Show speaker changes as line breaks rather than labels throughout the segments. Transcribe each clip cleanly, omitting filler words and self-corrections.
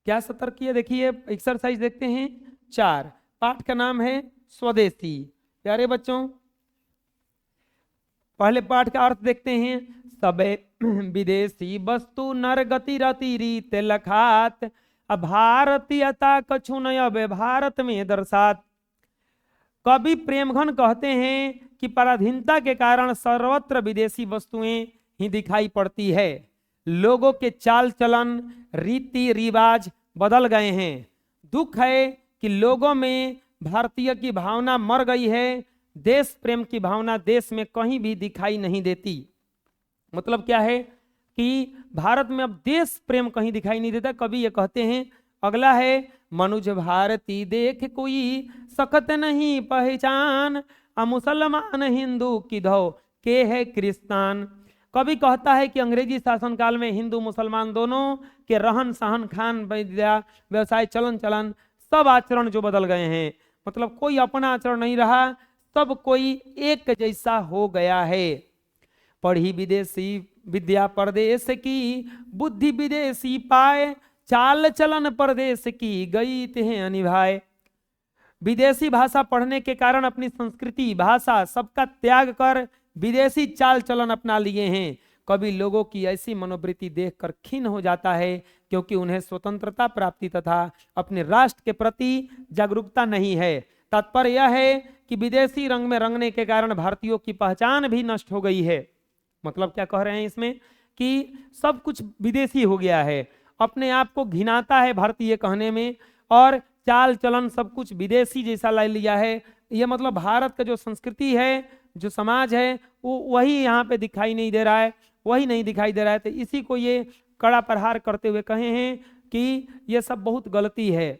क्या सतर्क है? देखिए एक्सरसाइज देखते हैं 4। पाठ का नाम है स्वदेशी। प्यारे बच्चों, पहले पाठ का अर्थ देखते हैं। सबे विदेशी वस्तु नर गति रति रीत लखात, अभारतीयता कछु नय अब भारत में दर्शात। कवि प्रेमघन कहते हैं कि पराधीनता के कारण सर्वत्र विदेशी वस्तुएं ही दिखाई पड़ती है। लोगों के चाल चलन रीति रिवाज बदल गए हैं। दुख है कि लोगों में भारतीय की भावना मर गई है। देश प्रेम की भावना देश में कहीं भी दिखाई नहीं देती। मतलब क्या है कि भारत में अब देश प्रेम कहीं दिखाई नहीं देता। कवि ये कहते हैं। अगला है मनुज भारती देख कोई सकत नहीं पहचान, मुसलमान हिंदू किधो के है क्रिस्तान। कवि कहता है कि अंग्रेजी शासनकाल में हिंदू मुसलमान दोनों के रहन सहन खान व्यवसाय चलन चलन सब आचरण जो बदल गए हैं। मतलब कोई अपना आचरण नहीं रहा, सब कोई एक जैसा हो गया है। पढ़ी विदेशी विद्या परदेश की, बुद्धि विदेशी पाए, चाल चलन परदेश की गई तें अनिभाए। विदेशी भाषा पढ़ने के कारण अपनी संस्कृति भाषा सबका त्याग कर विदेशी चाल चलन अपना लिए हैं। कभी लोगों की ऐसी मनोवृत्ति देखकर खिन्न हो जाता है, क्योंकि उन्हें स्वतंत्रता प्राप्ति तथा अपने राष्ट्र के प्रति जागरूकता नहीं है। तात्पर्य यह है कि विदेशी रंग में रंगने के कारण भारतीयों की पहचान भी नष्ट हो गई है। मतलब क्या कह रहे हैं इसमें कि सब कुछ विदेशी हो गया है, अपने आप को घिनाता है भारतीय कहने में, और चाल चलन सब कुछ विदेशी जैसा ला लिया है। ये मतलब भारत का जो संस्कृति है, जो समाज है, वो वही यहाँ पे दिखाई नहीं दे रहा है, वही नहीं दिखाई दे रहा है। तो इसी को ये कड़ा प्रहार करते हुए कहे हैं कि ये सब बहुत गलती है।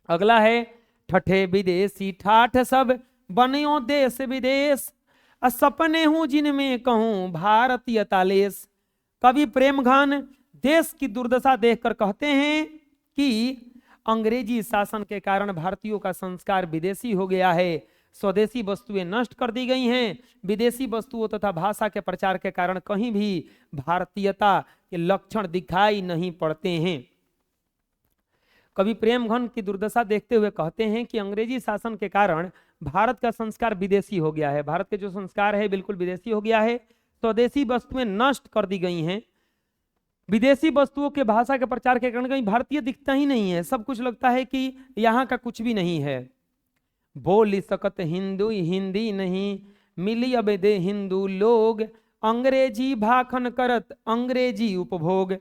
अगला है ठठे विदेशी ठाठ सब बनियो देश विदेश, सपने हूं जिनमें कहूं भारतीय तालेश। कवि प्रेमघन देश की दुर्दशा देखकर कहते हैं कि अंग्रेजी शासन के कारण भारतीयों का संस्कार विदेशी हो गया है। स्वदेशी वस्तुएं नष्ट कर दी गई हैं। विदेशी वस्तुओं तथा भाषा के प्रचार के कारण कहीं भी भारतीयता के लक्षण दिखाई नहीं पड़ते हैं। कवि प्रेमघन की दुर्दशा देखते हुए कहते हैं कि अंग्रेजी शासन के कारण भारत का संस्कार विदेशी हो गया है। भारत के जो संस्कार है बिल्कुल विदेशी हो गया है। स्वदेशी वस्तुएं नष्ट कर दी गई हैं। विदेशी वस्तुओं के भाषा के प्रचार के कारण कहीं भारतीय दिखता ही नहीं है। सब कुछ लगता है कि यहाँ का कुछ भी नहीं है। बोली सकत हिंदू हिंदी नहीं, मिली अब दे हिंदू लोग, अंग्रेजी भाखन करत अंग्रेजी उपभोग।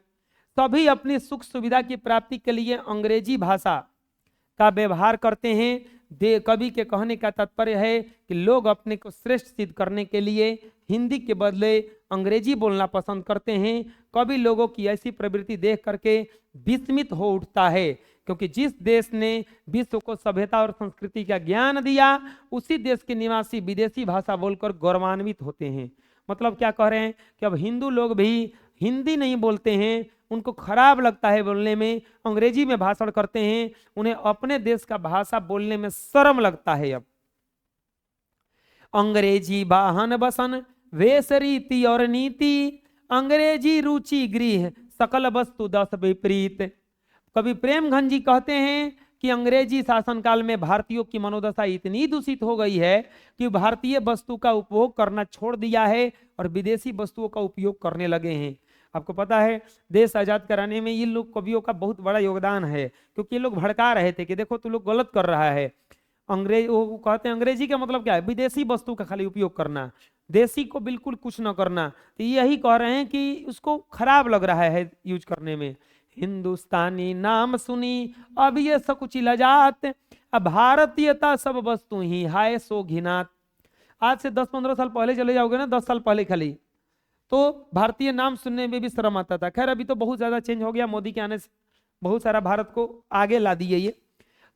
सभी अपनी सुख सुविधा की प्राप्ति के लिए अंग्रेजी भाषा का व्यवहार करते हैं। कवि के कहने का तात्पर्य है कि लोग अपने को श्रेष्ठ सिद्ध करने के लिए हिंदी के बदले अंग्रेजी बोलना पसंद करते हैं। कवि लोगों की ऐसी प्रवृत्ति देख करके विस्मित हो उठता है, क्योंकि जिस देश ने विश्व को सभ्यता और संस्कृति का ज्ञान दिया, उसी देश के निवासी विदेशी भाषा बोलकर गौरवान्वित होते हैं। मतलब क्या कह रहे हैं कि अब हिंदू लोग भी हिंदी नहीं बोलते हैं, उनको खराब लगता है बोलने में, अंग्रेजी में भाषण करते हैं, उन्हें अपने देश का भाषा बोलने में शर्म लगता है। अब अंग्रेजी वाहन बसन वेश रीति और नीति, अंग्रेजी रुचि गृह सकल वस्तु दस विपरीत। कवि प्रेमघन जी कहते हैं कि अंग्रेजी शासनकाल में भारतीयों की मनोदशा इतनी दूषित हो गई है कि भारतीय वस्तु का उपभोग करना छोड़ दिया है और विदेशी वस्तुओं का उपयोग करने लगे हैं। आपको पता है देश आजाद कराने में ये लोग कवियों का बहुत बड़ा योगदान है, क्योंकि ये लोग भड़का रहे थे कि देखो तू लोग गलत कर रहा है। वो कहते हैं अंग्रेजी का मतलब क्या है, विदेशी वस्तु का खाली उपयोग करना, देसी को बिल्कुल कुछ न करना। तो यही कह रहे हैं कि उसको खराब लग रहा है यूज करने में। हिंदुस्तानी नाम सुनी अब ये सकुचिल जात, अब भारतीयता सब वस्तु ही हाय सो घिनात। आज से 10-15 साल पहले चले जाओगे ना, 10 साल पहले खाली, तो भारतीय नाम सुनने में भी शर्म आता था। खैर अभी तो बहुत ज्यादा चेंज हो गया, मोदी के आने से बहुत सारा भारत को आगे ला दिए ये।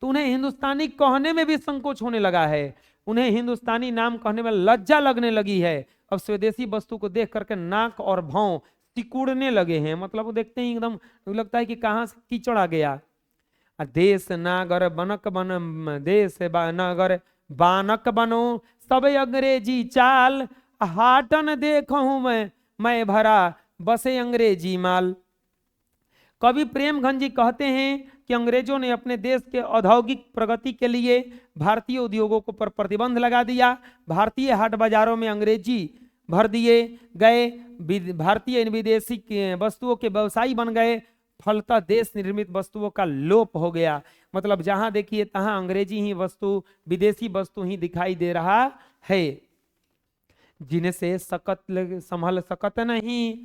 तो उन्हें हिंदुस्तानी कहने में भी संकोच होने लगा है, उन्हें हिंदुस्तानी नाम कहने में लज्जा लगने लगी है। अब स्वदेशी वस्तु को देख करके नाक और भौं सिकुड़ने लगे हैं। मतलब वो देखते ही एकदम लगता है कि कहाँ से कीचड़ आ गया। देश नागर बनक बन देश नागर बानक बनो, सब अंग्रेजी चाल, हाटन देखूं मैं भरा बसे अंग्रेजी माल। कवि प्रेमघन जी कहते हैं कि अंग्रेजों ने अपने देश के औद्योगिक प्रगति के लिए भारतीय उद्योगों को पर प्रतिबंध लगा दिया। भारतीय हाट बाजारों में अंग्रेजी भर दिए गए, भारतीय विदेशी वस्तुओं के व्यवसायी बन गए, फलतः देश निर्मित वस्तुओं का लोप हो गया। मतलब जहां देखिए तहां अंग्रेजी ही वस्तु, विदेशी वस्तु ही दिखाई दे रहा है। जिनसे सकत संभल सकत नहीं,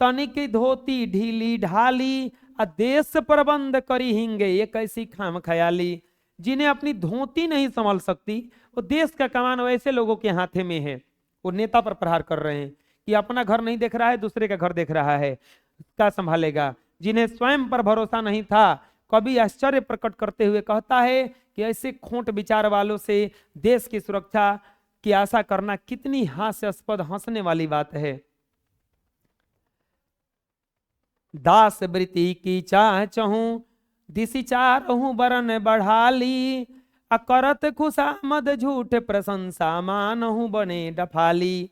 तनिक धोती ढीली ढाली, देश प्रबंध करी हिंगे ये कैसी खाम ख्याली। जिन्हें अपनी धोती नहीं संभल सकती, वो देश का कमान वैसे लोगों के हाथे में है। वो नेता पर प्रहार कर रहे हैं कि अपना घर नहीं देख रहा है, दूसरे का घर देख रहा है, क्या संभालेगा। जिन्हें स्वयं पर भरोसा नहीं था, कभी आश्चर्य प्रकट करते हुए कहता है कि ऐसे खोट विचार वालों से देश की सुरक्षा की आशा करना कितनी हास्यास्पद, हंसने वाली बात है। दास वृत्ति की चाह चहूं, दिशि चारहूं बरन बढ़ाली, अकरत खुशामद झूठ प्रशंसा मानहूं बने डफाली।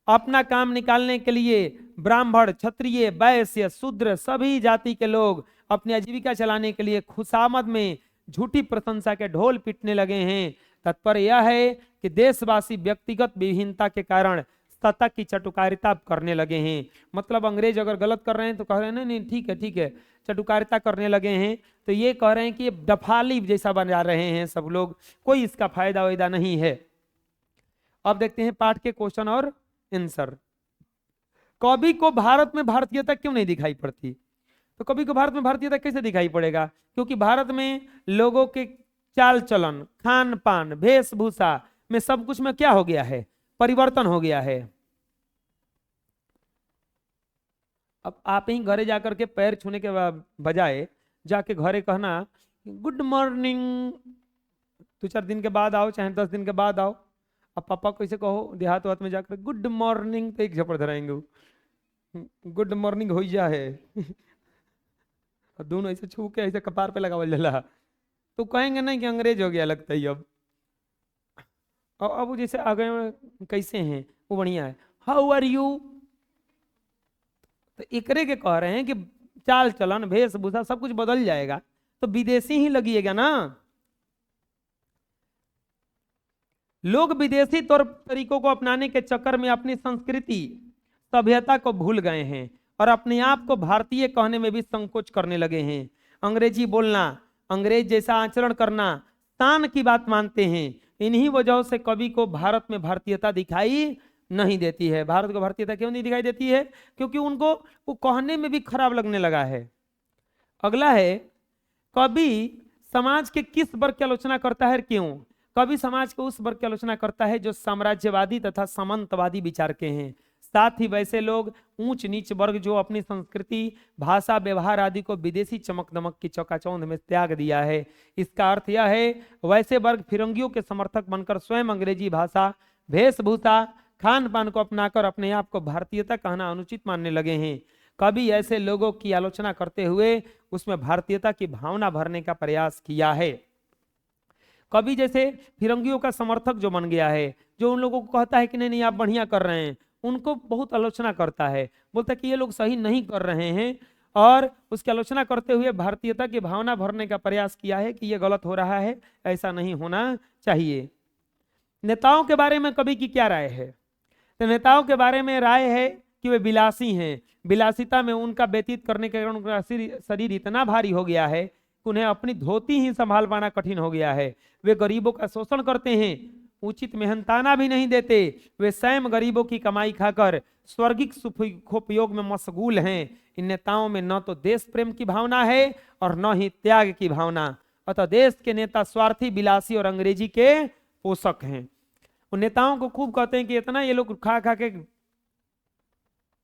अपना काम निकालने के लिए ब्राह्मण, क्षत्रिय, वैश्य, शूद्र सभी जाति के लोग अपनी आजीविका चलाने के लिए खुशामद में झूठी प्रशंसा के ढोल पीटने लगे हैं। तात्पर्य यह है कि देशवासी व्यक्तिगत विभिन्नता के कारण सत्ता की चटुकारिता करने लगे हैं। मतलब अंग्रेज अगर गलत कर रहे हैं तो कह रहे हैं नहीं ठीक है ठीक है, चटुकारिता करने लगे हैं। तो ये कह रहे हैं कि डफाली जैसा बना रहे हैं सब लोग, कोई इसका फायदा वायदा नहीं है। अब देखते हैं पाठ के क्वेश्चन और आंसर। कवि को भारत में भारतीयता क्यों नहीं दिखाई पड़ती? तो कवि को भारत में भारतीयता कैसे दिखाई पड़ेगा? क्योंकि भारत में लोगों के चाल चलन, खान पान, वेशभूषा में सब कुछ में क्या हो गया है? परिवर्तन हो गया है। अब आप ही घरे जाकर के पैर छूने के बजाय जाके घरे कहना गुड मॉर्निंग, 2-4 दिन के बाद आओ, चाहे 10 दिन के बाद आओ। अब पापा को ऐसे कहो देहात वात में जाकर गुड मॉर्निंग, तो एक झपड़ धराएंगे, गुड मॉर्निंग हो जा है दोनों ऐसे छू के ऐसे कपार पे लगावल जाला, तो कहेंगे नहीं कि अंग्रेज हो गया लगता है। अब जैसे आ गए कैसे हैं वो बढ़िया है, हाउ आर यू। तो एकरे के कह रहे हैं कि चाल चलन, वेशभूषा सब कुछ बदल जाएगा, तो विदेशी ही लगिएगा ना। लोग विदेशी तौर तरीकों को अपनाने के चक्कर में अपनी संस्कृति, सभ्यता को भूल गए हैं और अपने आप को भारतीय कहने में भी संकोच करने लगे हैं। अंग्रेजी बोलना, अंग्रेज जैसा आचरण करना शान की बात मानते हैं। इन्हीं वजहों से कवि को भारत में भारतीयता दिखाई नहीं देती है। भारत को भारतीयता क्यों नहीं दिखाई देती है? क्योंकि उनको वो कहने में भी खराब लगने लगा है। अगला है, कवि समाज के किस वर्ग की आलोचना करता है, क्यों? कवि समाज के उस वर्ग की आलोचना करता है जो साम्राज्यवादी तथा सामंतवादी विचार के हैं। साथ ही वैसे लोग ऊंच नीच वर्ग जो अपनी संस्कृति, भाषा, व्यवहार आदि को विदेशी चमक दमक की चौकाचौंध में त्याग दिया है। इसका अर्थ यह है वैसे वर्ग फिरंगियों के समर्थक बनकर स्वयं अंग्रेजी भाषा, वेशभूषा, खान पान को अपनाकर अपने आप को भारतीयता कहना अनुचित मानने लगे हैं। कभी ऐसे लोगों की आलोचना करते हुए उसमें भारतीयता की भावना भरने का प्रयास किया है। कभी जैसे फिरंगियों का समर्थक जो बन गया है, जो उन लोगों को कहता है कि नहीं नहीं आप बढ़िया कर रहे हैं, उनको बहुत आलोचना करता है, बोलता है कि ये लोग सही नहीं कर रहे हैं, और उसकी आलोचना करते हुए भारतीयता की भावना भरने का प्रयास किया है कि ये गलत हो रहा है, ऐसा नहीं होना चाहिए। नेताओं के बारे में कवि की क्या राय है? तो नेताओं के बारे में राय है कि वे विलासी हैं। विलासिता में उनका व्यतीत करने के कारण उनका शरीर इतना भारी हो गया है कि उन्हें अपनी धोती ही संभाल पाना कठिन हो गया है। वे गरीबों का शोषण करते हैं, उचित मेहनताना भी नहीं देते। वे स्वयं गरीबों की कमाई खाकर स्वर्गिक सुखोपयोग में मशगूल हैं। इन नेताओं में न तो देश प्रेम की भावना है और न ही त्याग की भावना। अतः देश के नेता स्वार्थी, विलासी और अंग्रेजी के पोषक हैं। उन नेताओं को खूब कहते हैं कि इतना ये लोग खा खा के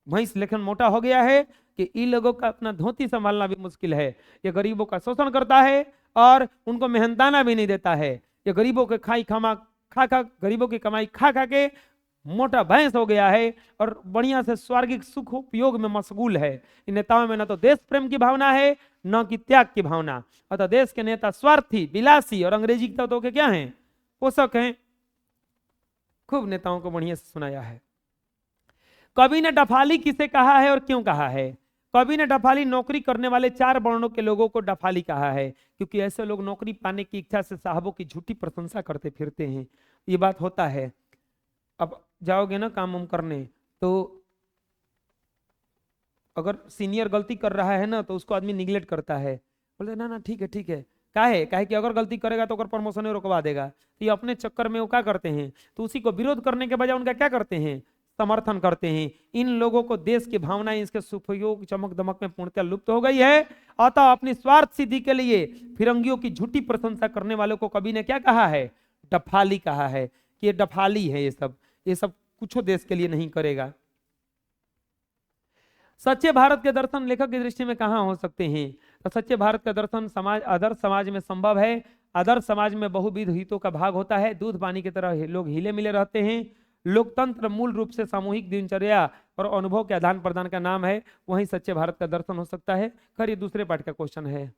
भैंस लेखन मोटा हो गया है कि इन लोगों का अपना धोती संभालना भी मुश्किल है। ये गरीबों का शोषण करता है और उनको मेहनताना भी नहीं देता है। ये गरीबों के गरीबों की कमाई खा खा के मोटा भैंस हो गया है और बढ़िया से स्वर्गिक सुख उपयोग में मशगूल है। इन नेताओं में न तो देश प्रेम की भावना है न कि त्याग की भावना। अतः देश के नेता स्वार्थी, विलासी और अंग्रेजी तत्वों के क्या हैं? पोषक हैं। खूब नेताओं को बढ़िया से सुनाया है। कवि ने डफाली किसे कहा है और क्यों कहा है? कवि ने डफाली नौकरी करने वाले 4 वर्णों के लोगों को डफाली कहा है, क्योंकि ऐसे लोग नौकरी पाने की इच्छा से साहबों की झूठी प्रशंसा करते फिरते हैं। ये बात होता है। अब जाओगे ना काम करने, तो अगर सीनियर गलती कर रहा है ना, तो उसको आदमी निगलेक्ट करता है, बोलते ना ना ठीक है ठीक है। काहे कि अगर गलती करेगा तो अगर प्रमोशन रोकवा देगा। तो ये अपने चक्कर में वो क्या करते हैं, तो उसी को विरोध करने के बजाय उनका क्या करते हैं, समर्थन करते हैं। इन लोगों को देश की भावनाएं इसके सुपयोग चमक दमक में पूर्णतः लुप्त हो गई है। अतः अपनी स्वार्थ सिद्धि के लिए फिरंगियों की झूठी प्रशंसा करने वालों को कवि ने क्या कहा है, डफाली कहा है, कि ये डफाली है। ये सब कुछ देश के लिए नहीं करेगा। सच्चे भारत के दर्शन लेखक की दृष्टि में कहां हो सकते हैं, तो सच्चे भारत का दर्शन समाज आदर्श समाज में संभव है। आदर्श समाज में बहुविध हितों का भाग होता है, दूध पानी की तरह लोग हिले मिले रहते हैं। लोकतंत्र मूल रूप से सामूहिक दिनचर्या और अनुभव के आदान प्रदान का नाम है, वहीं सच्चे भारत का दर्शन हो सकता है। खैर ये दूसरे पार्ट का क्वेश्चन है।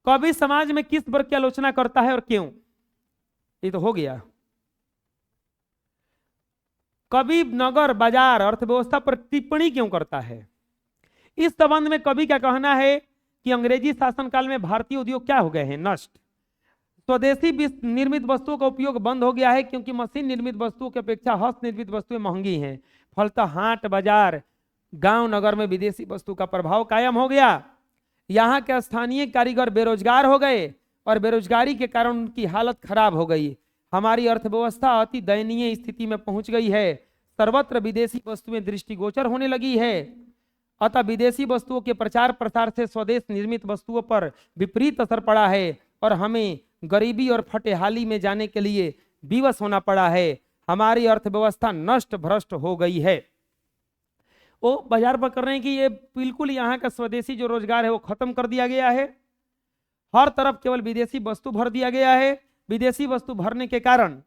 कवि समाज में किस वर्ग की आलोचना करता है और क्यों, ये तो हो गया। कवि नगर बाजार अर्थव्यवस्था पर टिप्पणी क्यों करता है, इस संबंध में कवि का कहना है कि अंग्रेजी शासनकाल में भारतीय उद्योग क्या हो गए हैं, नष्ट। स्वदेशी निर्मित वस्तुओं का उपयोग बंद हो गया है, क्योंकि मशीन निर्मित वस्तुओं की अपेक्षा हस्त निर्मित वस्तुएं महंगी हैं। फलतः हाट बाजार गांव नगर में विदेशी वस्तु का प्रभाव कायम हो गया। यहाँ के स्थानीय कारीगर बेरोजगार हो गए और बेरोजगारी के कारण उनकी हालत खराब हो गई। हमारी अर्थव्यवस्था अति दयनीय स्थिति में पहुंच गई है। सर्वत्र विदेशी वस्तुएं दृष्टिगोचर होने लगी है। अतः विदेशी वस्तुओं के प्रचार प्रसार से स्वदेश निर्मित वस्तुओं पर विपरीत असर पड़ा है और हमें गरीबी और फटेहाली में जाने के लिए विवश होना पड़ा है। हमारी अर्थव्यवस्था नष्ट भ्रष्ट हो गई है। वो बाजार पर कर रहे हैं कि ये बिल्कुल यहाँ का स्वदेशी जो रोजगार है वो खत्म कर दिया गया है। हर तरफ केवल विदेशी वस्तु भर दिया गया है। विदेशी वस्तु भरने के कारण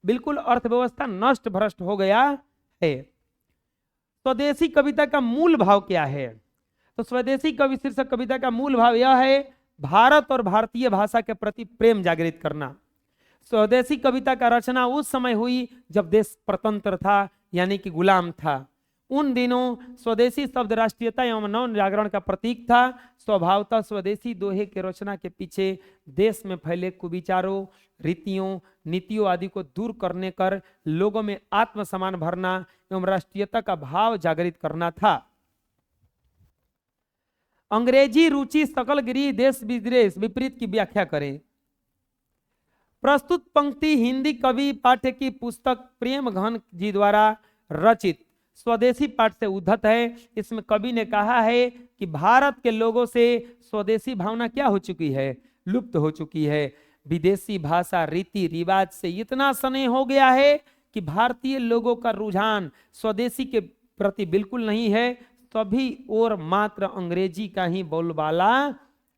बिल्कुल अर्थव्यवस्था नष्ट भ्रष्ट हो गया है। स्वदेशी कविता का मूल भाव क्या है, तो स्वदेशी कवि शीर्षक कविता का मूल भाव यह है, भारत और भारतीय भाषा के प्रति प्रेम जागृत करना। स्वदेशी कविता का रचना उस समय हुई जब देश स्वतंत्र था, यानी कि गुलाम था। उन दिनों स्वदेशी शब्द राष्ट्रीयता एवं नव जागरण का प्रतीक था। स्वभावतः स्वदेशी दोहे के रचना के पीछे देश में फैले कुविचारों, रीतियों, नीतियों आदि को दूर करने कर लोगों में आत्मसम्मान भरना एवं राष्ट्रीयता का भाव जागृत करना था। अंग्रेजी रुचि सकल गिरी देश विदेश विपरीत की व्याख्या करें। प्रस्तुत पंक्ति हिंदी कवि पाठ्य की पुस्तक प्रेम घन जी द्वारा रचित स्वदेशी पाठ से उद्धत है। इसमें कवि ने कहा है कि भारत के लोगों से स्वदेशी भावना क्या हो चुकी है, लुप्त हो चुकी है। विदेशी भाषा रीति रिवाज से इतना स्नेह हो गया है कि भारतीय लोगों का रुझान स्वदेशी के प्रति बिल्कुल नहीं है। सभी और मात्र अंग्रेजी का ही बोलबाला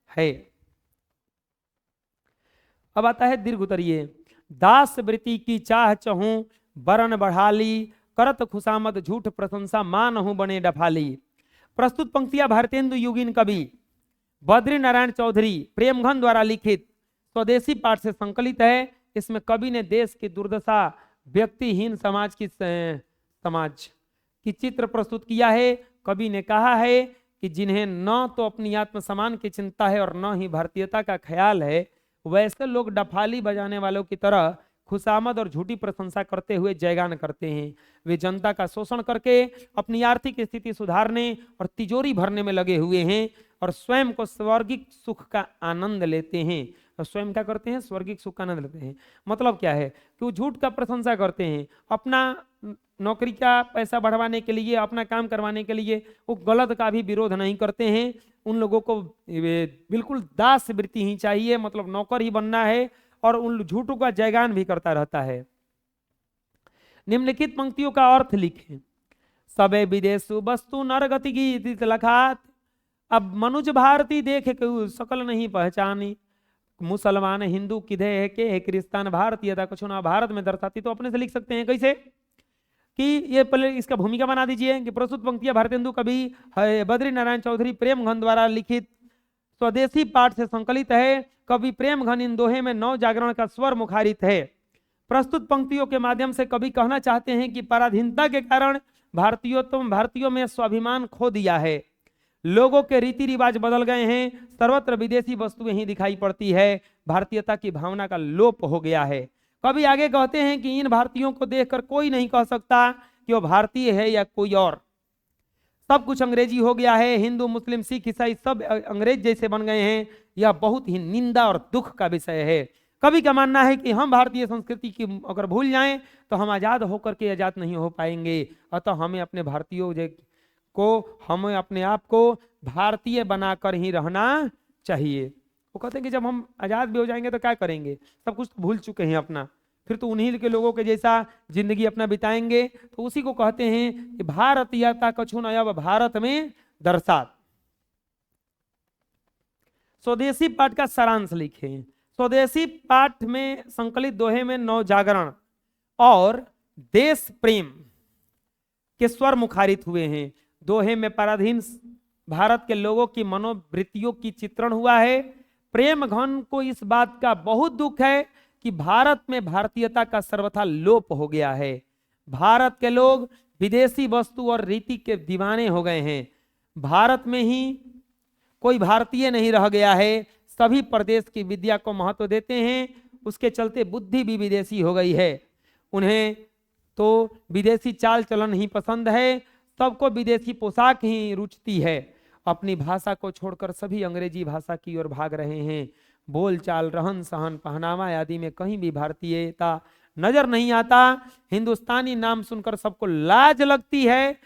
है। अब आता है दीर्घ उतरिए। दास वृत्ति की चाह चहूं बरन बढ़ाली, करत खुशामद झूठ प्रशंसा मानहु बने डफाली। प्रस्तुत पंक्तियां भारतेंदु युगीन कवि बद्री नारायण चौधरी प्रेमघन द्वारा लिखित स्वदेशी पाठ से संकलित है। इसमें कवि ने देश की दुर्दशा, व्यक्तिहीन समाज की चित्र प्रस्तुत किया है। कवि ने कहा है कि जिन्हें न तो अपनी आत्मसम्मान की चिंता है और न ही भारतीयता का ख्याल है, वैसे लोग डफाली बजाने वालों की तरह खुशामद और झूठी प्रशंसा करते हुए जयगान करते हैं। वे जनता का शोषण करके अपनी आर्थिक स्थिति सुधारने और तिजोरी भरने में लगे हुए हैं और स्वयं को स्वर्गिक सुख का आनंद लेते हैं। और स्वयं क्या करते हैं, स्वर्गिक सुख का आनंद लेते हैं। मतलब क्या है कि वो झूठ का प्रशंसा करते हैं, अपना नौकरी का पैसा बढ़वाने के लिए, अपना काम करवाने के लिए वो गलत का भी विरोध नहीं करते हैं। उन लोगों को बिल्कुल दास वृत्ति ही चाहिए, मतलब नौकर ही बनना है, और उन झूठों का जयगान भी करता रहता है। निम्नलिखित पंक्तियों का अर्थ लिखें। सबे विदेशु वस्तु नर गति गीत लखात। अब मनुज भारती देख के सकल नहीं पहचानी, मुसलमान हिंदू किधे है के क्रिस्तान भारतीयता कुछ ना भारत में दर्शाती। तो अपने से लिख सकते हैं कैसे कि ये पहले इसका भूमिका बना दीजिए कि प्रस्तुत पंक्तियां भारतेंदु कवि बद्री नारायण चौधरी प्रेमघन द्वारा लिखित स्वदेशी पाठ से संकलित है। कवि प्रेमघन इन दोहे में नव जागरण का स्वर मुखारित है। प्रस्तुत पंक्तियों के माध्यम से कवि कहना चाहते हैं कि पराधीनता के कारण भारतीयों में स्वाभिमान खो दिया है, लोगों के रीति रिवाज बदल गए हैं, सर्वत्र विदेशी वस्तुएं ही दिखाई पड़ती है, भारतीयता की भावना का लोप हो गया है। कभी आगे कहते हैं कि इन भारतीयों को देखकर कोई नहीं कह सकता कि वो भारतीय है या कोई और, सब कुछ अंग्रेजी हो गया है, हिंदू मुस्लिम सिख ईसाई सब अंग्रेज जैसे बन गए हैं। यह बहुत ही निंदा और दुख का विषय है। कभी का मानना है कि हम भारतीय संस्कृति की अगर भूल जाएं तो हम आजाद होकर के आजाद नहीं हो पाएंगे, अतः हमें अपने भारतीयों को, हमें अपने आप को भारतीय बनाकर ही रहना चाहिए। वो कहते हैं कि जब हम आजाद भी हो जाएंगे तो क्या करेंगे, सब कुछ तो भूल चुके हैं अपना, फिर तो उन्हीं के लोगों के जैसा जिंदगी अपना बिताएंगे। तो उसी को कहते हैं कि भारतीयता कछु न अब भारत में दर्शात। स्वदेशी पाठ का सारांश लिखे। स्वदेशी पाठ में संकलित दोहे में नव जागरण और देश प्रेम के स्वर मुखारित हुए हैं। दोहे में पराधीन भारत के लोगों की मनोवृत्तियों की चित्रण हुआ है। प्रेम घन को इस बात का बहुत दुख है कि भारत में भारतीयता का सर्वथा लोप हो गया है। भारत के लोग विदेशी वस्तु और रीति के दीवाने हो गए हैं। भारत में ही कोई भारतीय नहीं रह गया है, सभी प्रदेश की विद्या को महत्व देते हैं, उसके चलते बुद्धि भी विदेशी हो गई है। उन्हें तो विदेशी चाल चलन ही पसंद है, सबको विदेशी पोशाक ही रुचती है। अपनी भाषा को छोड़कर सभी अंग्रेजी भाषा की ओर भाग रहे हैं। बोलचाल, रहन सहन, पहनावा आदि में कहीं भी भारतीयता नजर नहीं आता। हिंदुस्तानी नाम सुनकर सबको लाज लगती है।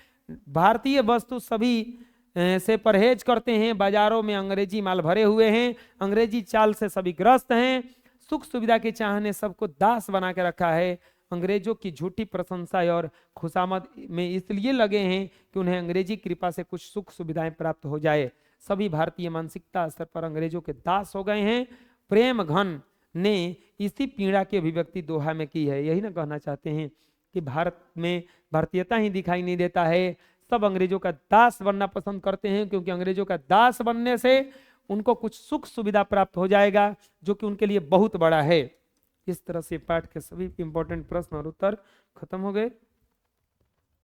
भारतीय वस्तु सभी से परहेज करते हैं। बाजारों में अंग्रेजी माल भरे हुए हैं, अंग्रेजी चाल से सभी ग्रस्त हैं। सुख सुविधा के चाहने सबको दास बना के रखा है। अंग्रेजों की झूठी प्रशंसा और खुशामद में इसलिए लगे हैं कि उन्हें अंग्रेजी कृपा से कुछ सुख सुविधाएं प्राप्त हो जाए। सभी भारतीय मानसिकता स्तर पर अंग्रेजों के दास हो गए हैं। प्रेम घन ने इसी पीड़ा की अभिव्यक्ति दोहा में की है। यही ना कहना चाहते हैं कि भारत में भारतीयता ही दिखाई नहीं देता है, सब अंग्रेजों का दास बनना पसंद करते हैं, क्योंकि अंग्रेजों का दास बनने से उनको कुछ सुख सुविधा प्राप्त हो जाएगा जो कि उनके लिए बहुत बड़ा है। इस तरह से पाठ के सभी इंपॉर्टेंट प्रश्न और उत्तर खत्म हो गए।